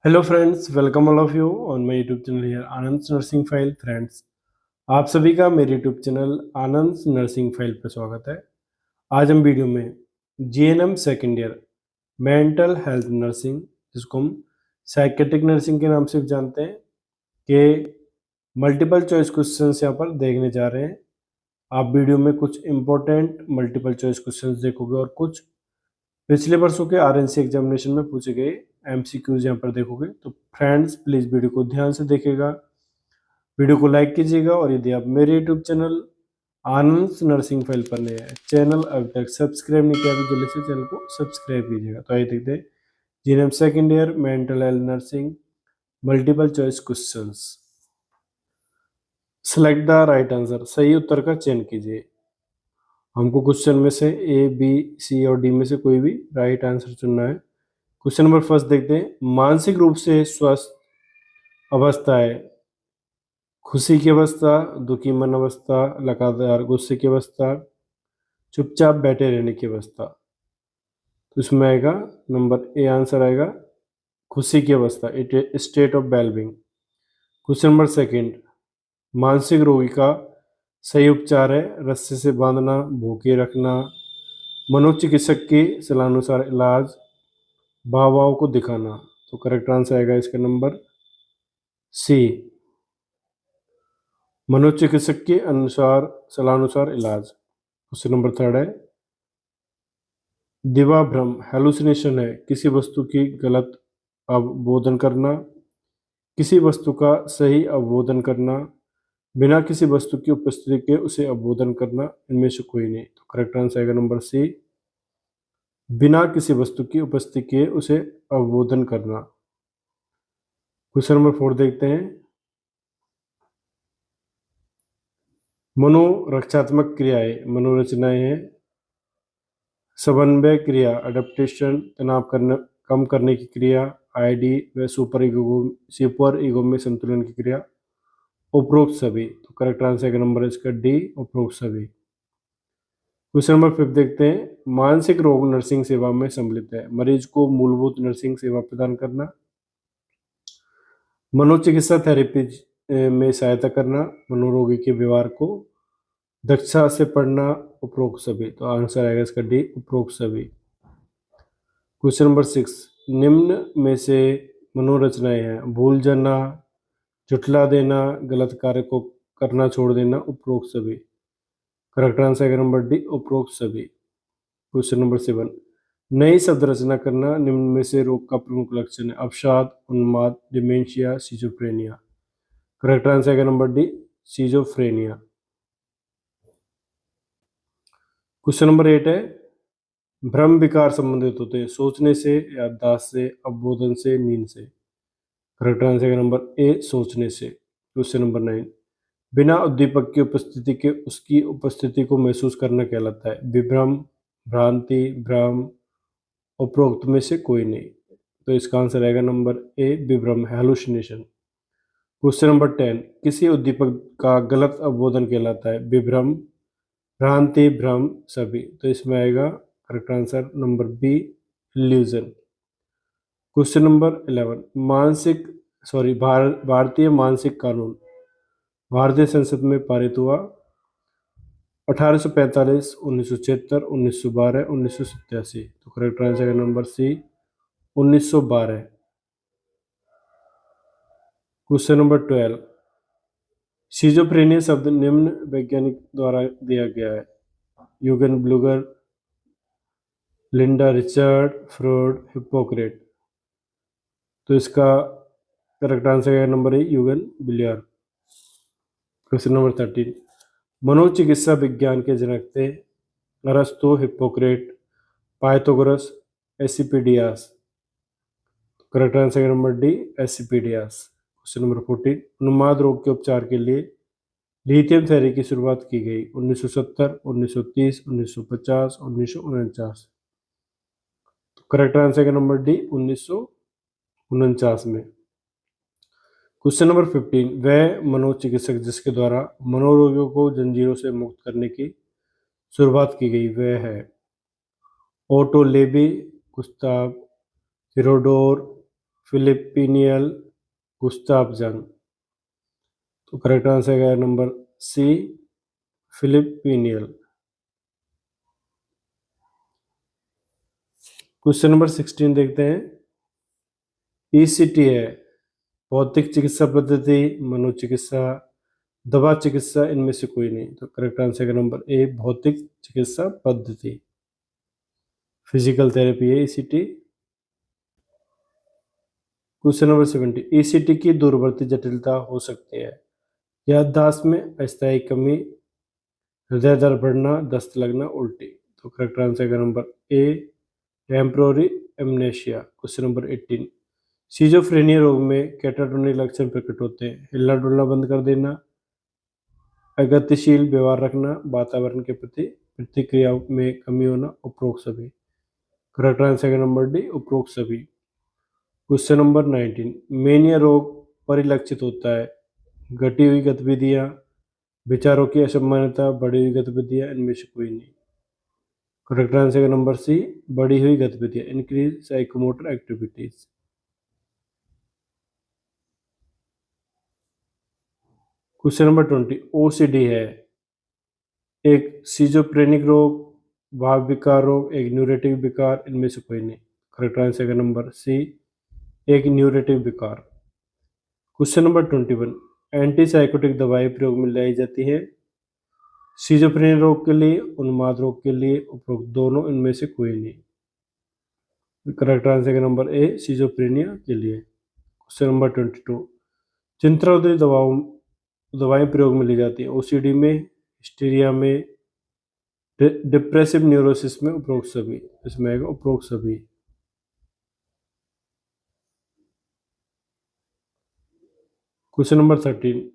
Hello friends, welcome all of you on my YouTube channel here Anand nursing file. Friends, आप सभी का मेरे YouTube channel आनंद nursing file पर स्वागत है। आज हम वीडियो में GNM second year mental health nursing, जिसको हम साइकेट्रिक नर्सिंग के नाम से भी जानते हैं, कि मल्टीपल चॉइस क्वेश्चंस यहाँ पर देखने जा रहे हैं। आप वीडियो में कुछ इंपॉर्टेंट मल्टीपल चॉइस क्वेश्चंस देखोगे और कुछ पिछले वर्षों के आरएनसी एग्जामिनेशन में पूछे गए एमसीक्यूज यहाँ पर देखोगे। तो फ्रेंड्स, प्लीज़ वीडियो को ध्यान से देखिएगा, वीडियो को लाइक कीजिएगा, और यदि आप मेरे यूट्यूब चैनल आनंद नर्सिंग फाइल पर नए हैं, चैनल अभी तक सब्सक्राइब नहीं किया तो जल्दी से चैनल को सब्सक्राइब कीजिएगा। तो आइए देखते हैं GNM second year mental health nursing multiple choice questions. Select the right answer, सही उत्तर का चयन कीजिए। हमको क्वेश्चन में से ए, बी, सी और डी में से कोई भी राइट आंसर चुनना है। क्वेश्चन नंबर फर्स्ट देखते हैं। मानसिक रूप से स्वस्थ अवस्था है खुशी की अवस्था, दुखी मन अवस्था, लगातार गुस्से की अवस्था, चुपचाप बैठे रहने की अवस्था। तो इसमें आएगा नंबर ए, आंसर आएगा खुशी की अवस्था, it state of wellbeing. Question number second, मानसिक रोगी का सही उपचार है रस्से से बांधना, भूखे रखना, मनोचिकित्सक की सलाहानुसार इलाज, भाव भाव को दिखाना। तो करेक्ट आंसर आएगा इसका नंबर सी, मनोचिकित्सक के अनुसार सलाहानुसार इलाज। क्वेश्चन नंबर थर्ड है, दिवा भ्रम हेलुसिनेशन है किसी वस्तु की गलत अवबोधन करना, किसी वस्तु का सही अवबोधन करना, बिना किसी वस्तु की उपस्थिति के उसे अवबोधन करना, इनमें से कोई नहीं। तो करेक्ट आंसर आएगा नंबर सी, बिना किसी वस्तु की उपस्थिति के उसे अवबोधन करना। क्वेश्चन नंबर फोर देखते हैं। मनोरक्षात्मक क्रियाएं मनोरचनाएं हैं, समन्वय क्रिया अडेप्टेशन, तनाव कम करने की क्रिया आईडी व सुपर ईगो में संतुलन की क्रिया, उपरोक्त सभी। तो करेक्ट आंसर का नंबर है इसका डी, उपरोक्त सभी। क्वेश्चन नंबर फिफ्थ देखते हैं। मानसिक रोग नर्सिंग सेवा में सम्मिलित है, मरीज को मूलभूत नर्सिंग सेवा प्रदान करना, मनोचिकित्सा थेरेपी में सहायता करना, मनोरोगी के व्यवहार को दक्षता से पढ़ना, उपरोक्त सभी। तो आंसर आएगा इसका डी, उपरोक्त सभी। क्वेश्चन नंबर सिक्स, निम्न में से मनोरचनाएं हैं भूल जाना, झुठला देना, गलत कार्य को करना छोड़ देना, उपरोक्त सभी। करेक्ट आंसर आएगा नंबर डी, उपरोक्त सभी। क्वेश्चन नंबर सेवन, नई शब्द रचना करना निम्न में से रोग का प्रमुख लक्षण है, अवसाद, उन्माद, डिमेंशिया, सिजोफ्रेनिया। करेक्ट आंसर आएगा number D, schizophrenia. Question number eight है, भ्रम विकार संबंधित होते हैं सोचने से, याददाश्त से, अवबोधन से, नींद से। करेक्ट आंसर का नंबर ए, सोचने से। क्वेश्चन नंबर नाइन, बिना उद्दीपक की उपस्थिति के उसकी उपस्थिति को महसूस करना कहलाता है, विभ्रम, भ्रांति, भ्रम, उपरोक्त में से कोई नहीं। तो इसका आंसर आएगा नंबर ए, विभ्रम, हेलुसिनेशन। क्वेश्चन नंबर टेन, किसी उद्दीपक का गलत अवबोधन कहलाता है, विभ्रम, भ्रांति, भ्रम, सभी। तो इसमें आएगा correct answer number B, illusion. Question number 11, भारतीय मानसिक कानून भारतीय संसद में पारित हुआ 1845, 1976, 1912, 1987। तो करेक्ट आंसर है number C, 1912। Question number 12, schizophrenia शब्द निम्न वैज्ञानिक द्वारा दिया गया है, Eugen Bleuler, Linda Richard, Freud, Hippocrates. तो इसका करेक्ट आंसर है number A, Eugen Bleuler. Question number 13, मनोचिकित्सा विज्ञान के जनक थे, अरस्तु, Hippocrates, Pythagoras, Asclepiades. Correct answer है number D, Asclepiades. Question number 14, उन्माद रोग के उपचार के लिए लिथियम थेरेपी की शुरुआत की गई, 1970, 1930, 1950, 1949। करेक्ट आंसर का नंबर डी, 1949 में। क्वेश्चन नंबर 15, वह मनोचिकित्सक जिसके द्वारा मनोरोगियों को जंजीरों से मुक्त करने की शुरुआत की गई वह है, Otto Levi, Gustav Theodor Philippe Pinel Gustav Jung. तो करेक्ट आंसर है number C, Philippe Pinel. Question number 16 देखते हैं। ईसीटी है भौतिक चिकित्सा पद्धति, मनोचिकित्सा, दवा चिकित्सा, इनमें से कोई नहीं। तो करेक्ट आंसर है नंबर ए, भौतिक चिकित्सा पद्धति। फिजिकल थेरेपी है ईसीटी। क्वेश्चन नंबर 70, ईसीटी की दूरवर्ती जटिलता हो सकती है याददाश्त में अस्थायी कमी, हृदय दर बढ़ना, दस्त लगना, उल्टी। तो करेक्ट आंसर का number A, temporary amnesia. Question number 18, schizophrenia रोग में कैटाटोनिक लक्षण प्रकट होते हैं। हिलना डुलना बंद कर देना, अगतिशील व्यवहार रखना, वातावरण के प्रति प्रतिक्रिया में कमी होना, उपरोक्त सभी। करेक्ट आंसर का नंबर डी, उपरोक्त सभी। क्वेश्चन नंबर 19, मेनिया रोग परिलक्षित होता है घटी हुई गतिविधियां, विचारों की असामान्यता, बढ़ी हुई गतिविधियां, इनमें से कोई नहीं। करेक्ट आंसर का नंबर सी, बढ़ी हुई गतिविधियां, increase psychomotor activities. Question number 20, OCD है एक सिजोफ्रेनिक रोग, भाव विकार रोग, एक न्यूरेटिव विकार, इनमें से कोई नहीं। करेक्ट आंसर का नंबर सी, एक न्यूरेटिव विकार। क्वेश्चन नंबर 21, एंटीसाइकोटिक दवाएं प्रयोग में लाई जाती है सिजोफ्रेनिया रोग के लिए, उन्माद रोग के लिए, उपरोक्त दोनों, इनमें से कोई नहीं। करेक्ट आंसर का नंबर ए, सिजोफ्रेनिया के लिए। क्वेश्चन नंबर 22, चिंतारोधी दवाएं प्रयोग में ली जाती है ओसीडी में, हिस्टीरिया में, डिप्रेसिव न्यूरोसिस में, उपरोक्त सभी। इसमें आएगा उपरोक्त सभी। क्वेश्चन नंबर 13,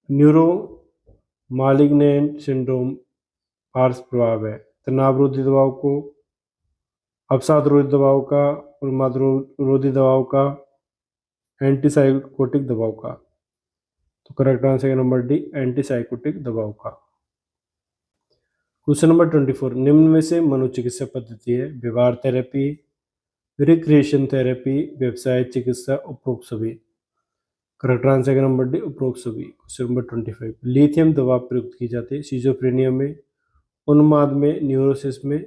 न्यूरो मालिग्नेंट सिंड्रोम पार्श्व प्रभाव है तनाव रोधी दवाओं को, अवसाद रोधी दवाओं का, उन्माद रोधी दवाओं का, एंटीसाइकोटिक दवाओं का। तो करेक्ट आंसर है नंबर डी, एंटीसाइकोटिक दवाओं का। क्वेश्चन नंबर 24, निम्न में से मनोचिकित्सा पद्धति है व्यवहार थेरेपी, रिक्रिएशन थेरेपी, व्यवसाय चिकित्सा, उपरोक्त सभी। करेक्ट आंसर का नंबर डी, उपरोक्त सभी। क्वेश्चन नंबर 25, लिथियम दवा प्रयुक्त की जाती है सिजोफ्रेनिया में, उन्माद में, न्यूरोसिस में,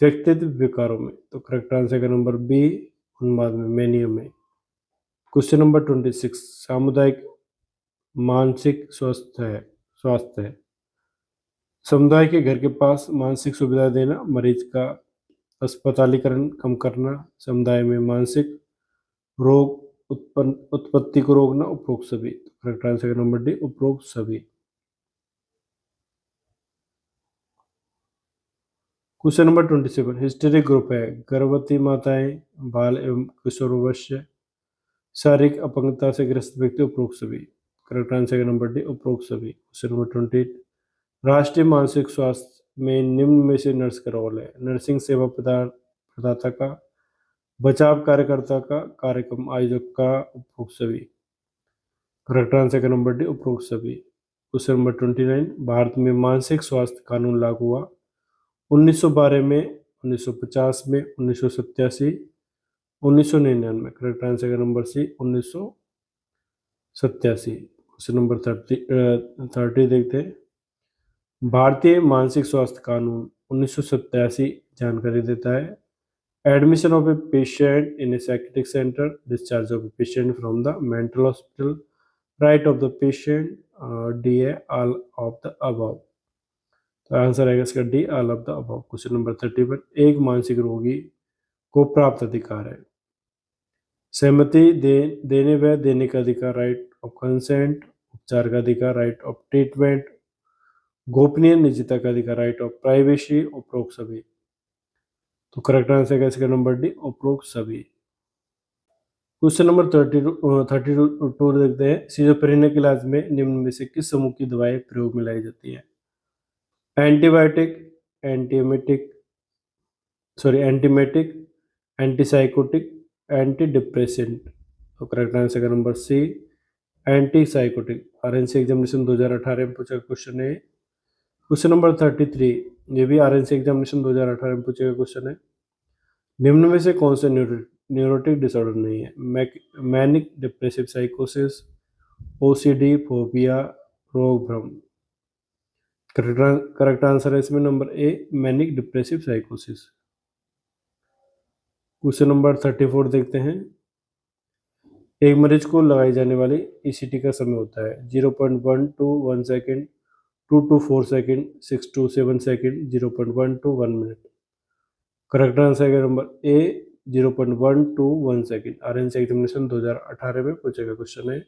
व्यक्तित्व विकारों में। तो करेक्ट आंसर का नंबर बी, उन्माद में, मैनिया में। क्वेश्चन नंबर 26, सामुदायिक मानसिक स्वास्थ्य है समुदाय के घर के पास मानसिक सुविधा देना, मरीज का अस्पतालीकरण कम करना, समुदाय में मानसिक रोग उत्पत्ति को रोकना, उपरोक्त सभी। करेक्ट आंसर का नंबर डी, उपरोक्त सभी। क्वेश्चन नंबर 27, हिस्टेरिक ग्रुप है गर्भवती माताएं, बाल एवं किशोरावस्था, शारीरिक अपंगता से ग्रस्त व्यक्ति, उपरोक्त सभी। करेक्ट आंसर का नंबर डी, उपरोक्त सभी। क्वेश्चन नंबर 28, राष्ट्रीय मानसिक स्वास्थ्य में निम्न में से नर्स का रोल है नर्सिंग सेवा प्रदाता का, बचाव कार्यकर्ता का, कार्यक्रम आयोजक का, उपरोक्त सभी। करेक्ट आंसर का नंबर डी, उपरोक्त सभी। क्वेश्चन नंबर 29, भारत में मानसिक स्वास्थ्य कानून लागू हुआ 1912 में, 1950 में, 1987, 1999। करेक्ट आंसर का नंबर सी, 1987। क्वेश्चन नंबर 30 देखते हैं। भारतीय मानसिक स्वास्थ्य कानून 1987 जानकारी देता है admission of a patient in A psychiatric centre, discharge of a patient from the mental hospital, right of the patient, D है ऑल ऑफ द अबव। तो आंसर आएगा इसका D, all of the above. Question number 31, एक मानसिक रोगी को प्राप्त अधिकार है सहमति देने व देने का अधिकार, राइट ऑफ कंसेंट, उपचार का अधिकार, राइट ऑफ ट्रीटमेंट, गोपनीय निजता का अधिकार, राइट ऑफ प्राइवेसी, उपरोक्त सभी। तो करेक्ट आंसर है इसका नंबर डी, उपरोक्त सभी। क्वेश्चन नंबर 32 देखते हैं सिजोफ्रेनिया के इलाज में निम्न में से किस समूह की दवाएं प्रयोग में लाई जाती है antibiotic, antiemetic, antipsychotic, anti depressant. तो करेक्ट आंसर का number C, antipsychotic. RNC examination 2018 में पूछा क्वेश्चन है। क्वेश्चन नंबर 33, ये भी आरएनसी एग्जामिनेशन 2018 में पूछे गए क्वेश्चन है। निम्न में से कौन से न्यूरोटिक डिसऑर्डर नहीं है। मैनिक डिप्रेसिव साइकोसिस, ओसीडी, फोबिया, रोग भ्रम। करेक्ट आंसर है इसमें नंबर ए, मैनिक डिप्रेसिव साइकोसिस। क्वेश्चन नंबर 34 देखते हैं। एक मरीज को लगाई जाने वाली ईसीटी का समय होता है 0.1 to 1 second, 2 to 4 second, 6 to 7 second, 0.1 to 1 minute. Correct answer है number A, 0.1 to 1 second. RNC examination 2018 में पूछा गया क्वेश्चन है।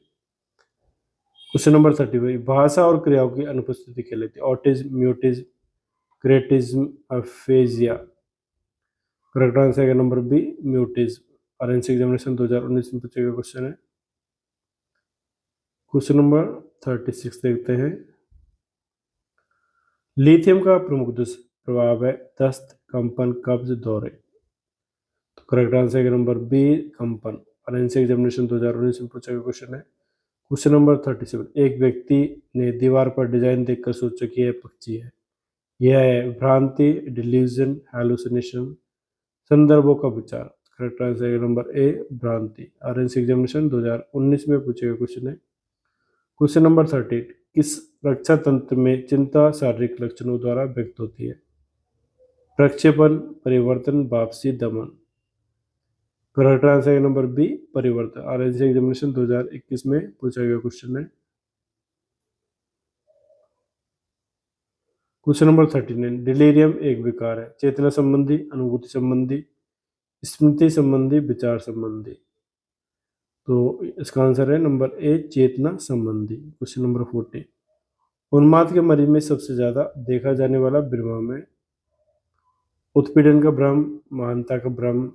क्वेश्चन नंबर 35, भाषा और क्रियाओं की अनुपस्थिति कहलाती है autism, mutism, cretinism, aphasia. Correct answer है number B, mutism. RNC examination 2019 में पूछा गया क्वेश्चन है। क्वेश्चन नंबर 36 देखते हैं। लिथियम का प्रमुख दुष्प्रभाव है दस्त, कंपन, कब्ज, दौरे। तो करेक्ट आंसर है नंबर बी, कंपन। आरएनसी एग्जामिनेशन 2019 में पूछा गया क्वेश्चन है। क्वेश्चन नंबर 37, एक व्यक्ति ने दीवार पर डिजाइन देखकर सोचा कि यह पक्षी है। यह है भ्रांति, डिल्यूजन, हैलुसिनेशन, संदर्भों का विचार। करेक्ट आंसर है नंबर ए, भ्रांति। आरएनसी एग्जामिनेशन 2019 में पूछे गए क्वेश्चन है। क्वेश्चन नंबर 38, किस रक्षा तंत्र में चिंता शारीरिक लक्षणों द्वारा व्यक्त होती है? प्रक्षेपण, परिवर्तन, वापसी, दमन। करेक्ट आंसर है नंबर बी, परिवर्तन। आरएनसी एग्जामिनेशन 2021 में पूछा गया क्वेश्चन है। क्वेश्चन नंबर 39, डिलीरियम एक विकार है चेतना संबंधी, अनुभूति संबंधी, स्मृति संबंधी, विचार संबंधी। तो इसका आंसर है नंबर ए, चेतना संबंधी। क्वेश्चन नंबर 40, उन्माद के मरीज में सबसे ज्यादा देखा जाने वाला भ्रम है उत्पीड़न का भ्रम, महानता का भ्रम,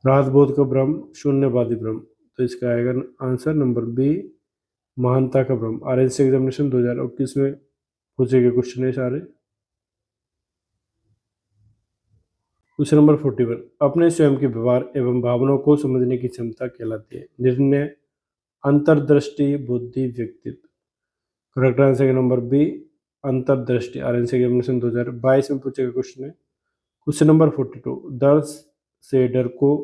रातबोध का भ्रम, शून्यवादी भ्रम। तो इसका आएगा आंसर नंबर बी, महानता का भ्रम। आरएनसी एग्जामिनेशन 2021 में पूछे गए क्वेश्चन है सारे। क्वेश्चन नंबर 41, अपने स्वयं के व्यवहार एवं भावनाओं को समझने की क्षमता कहलाती है निर्णय, अंतर्दृष्टि, बुद्धि, व्यक्तित्व। करेक्ट आंसर है नंबर बी, अंतर्दृष्टि। आरएनसी एग्जामिनेशन 2022 में पूछे गए क्वेश्चन है। क्वेश्चन नंबर 42, डर से डर को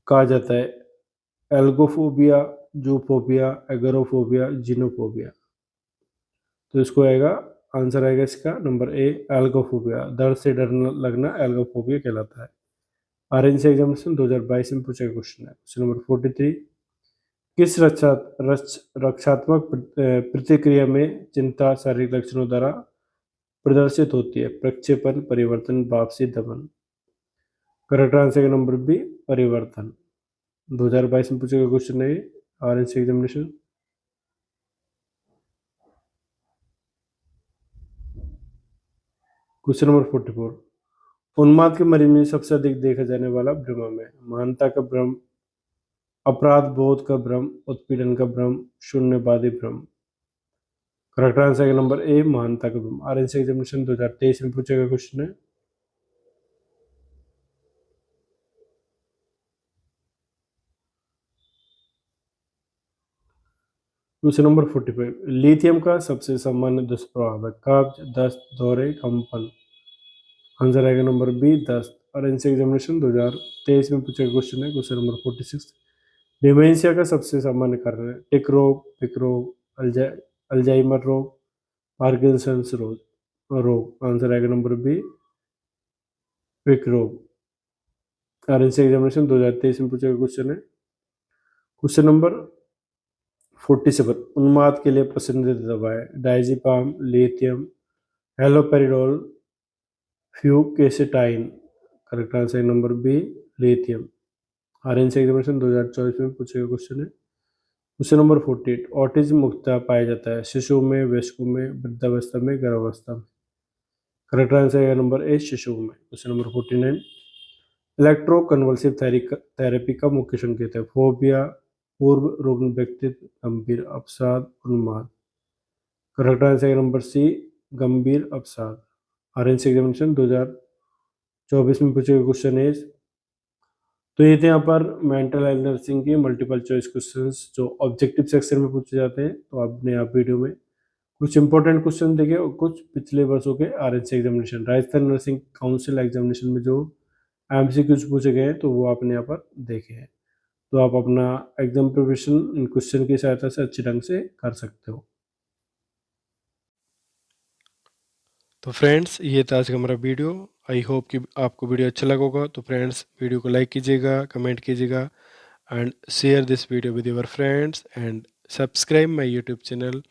कहा जाता है एल्गोफोबिया, जूफोबिया, एगोरोफोबिया, जिनोफोबिया। तो इसको आएगा आंसर आएगा इसका नंबर ए, एल्गोफोबिया। डर से डर लगना एल्गोफोबिया कहलाता है। आरएनसी एग्जामिनेशन 2022 में पूछा गया क्वेश्चन है। क्वेश्चन नंबर 43, किस रक्षात्मक प्रतिक्रिया में चिंता शारीरिक लक्षणों द्वारा प्रदर्शित होती है? प्रक्षेपण, परिवर्तन, वापसी, दमन। करेक्ट आंसर है नंबर बी, परिवर्तन। 2022 में पूछा गया क्वेश्चन है आरएनसी एग्जामिनेशन। क्वेश्चन नंबर 44, उन्माद के मरीज में सबसे अधिक देखा जाने वाला भ्रम है महानता का भ्रम, अपराध बोध का भ्रम, उत्पीड़न का भ्रम, शून्यवादी भ्रम। करेक्ट आंसर है नंबर ए, महानता का भ्रम। आरएनसी एग्जामिनेशन 2023 में पूछा गया क्वेश्चन है। क्वेश्चन नंबर 45, लिथियम का सबसे सामान्य दुष्प्रभाव है कब्ज, दस्त, दौरे, कंपन। आंसर आएगा नंबर बी, दस्त। आरएनसी एग्जामिनेशन 2023 में पूछा गया क्वेश्चन है। क्वेश्चन नंबर 46, डिमेंशिया का सबसे सामान्य कारण है टिक रोग, पिक रोग, अल्जाइमर रोग, पार्किंसंस रोग। आंसर आएगा नंबर बी, पिक रोग। आरएनसी एग्जामिनेशन 2023 में पूछा गया क्वेश्चन है। क्वेश्चन नंबर 47, उन्माद के लिए पसंदीदा दवाएं diazepam, lithium, haloperidol, fluoxetine. Correct answer number B, lithium. RNC examination 2024 में पूछे गए क्वेश्चन है। क्वेश्चन नंबर 48, ऑटिज्म मुख्यतः पाया जाता है शिशु में, वयस्कों में, वृद्धावस्था में, गर्भावस्था में। करेक्ट आंसर है नंबर ए, शिशु में। क्वेश्चन नंबर 49, इलेक्ट्रोकन्वल्सिव थेरेपी का मुख्य संकेत है फोबिया, पूर्व रुग्ण व्यक्तित्व, गंभीर अवसाद, उन्माद। करेक्ट आंसर है नंबर सी, गंभीर अवसाद। आरएनसी एग्जामिनेशन 2024 में पूछे गए क्वेश्चन है। तो ये थे यहाँ पर मेंटल हेल्थ नर्सिंग के मल्टीपल चॉइस क्वेश्चंस जो ऑब्जेक्टिव सेक्शन में पूछे जाते हैं। तो आपने आप वीडियो में कुछ इंपॉर्टेंट क्वेश्चन देखे और कुछ पिछले वर्षों के RNC examination, Rajasthan nursing council examination में जो एमसीक्यूज पूछे गए हैं तो वो आपने यहाँ पर देखे हैं। तो आप अपना एग्जाम प्रिपरेशन इन क्वेश्चन की सहायता से अच्छे ढंग से कर सकते हो। तो फ्रेंड्स ये था आज का हमारा वीडियो। आई होप कि आपको वीडियो अच्छा लगा होगा। तो फ्रेंड्स वीडियो को लाइक कीजिएगा, कमेंट कीजिएगा and share this video with your friends and subscribe my YouTube channel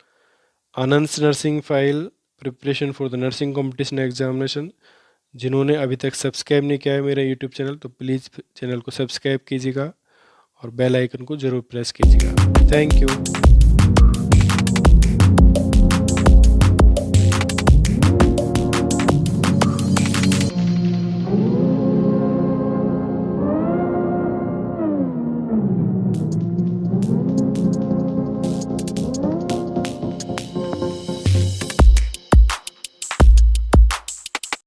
Anand nursing file preparation for the nursing competition examination. जिन्होंने अभी तक सब्सक्राइब नहीं किया है मेरा यूट्यूब चैनल तो प्लीज़ चैनल को सब्सक्राइब कीजिएगा और बेल आइकन को ज़रूर प्रेस कीजिएगा। Thank you.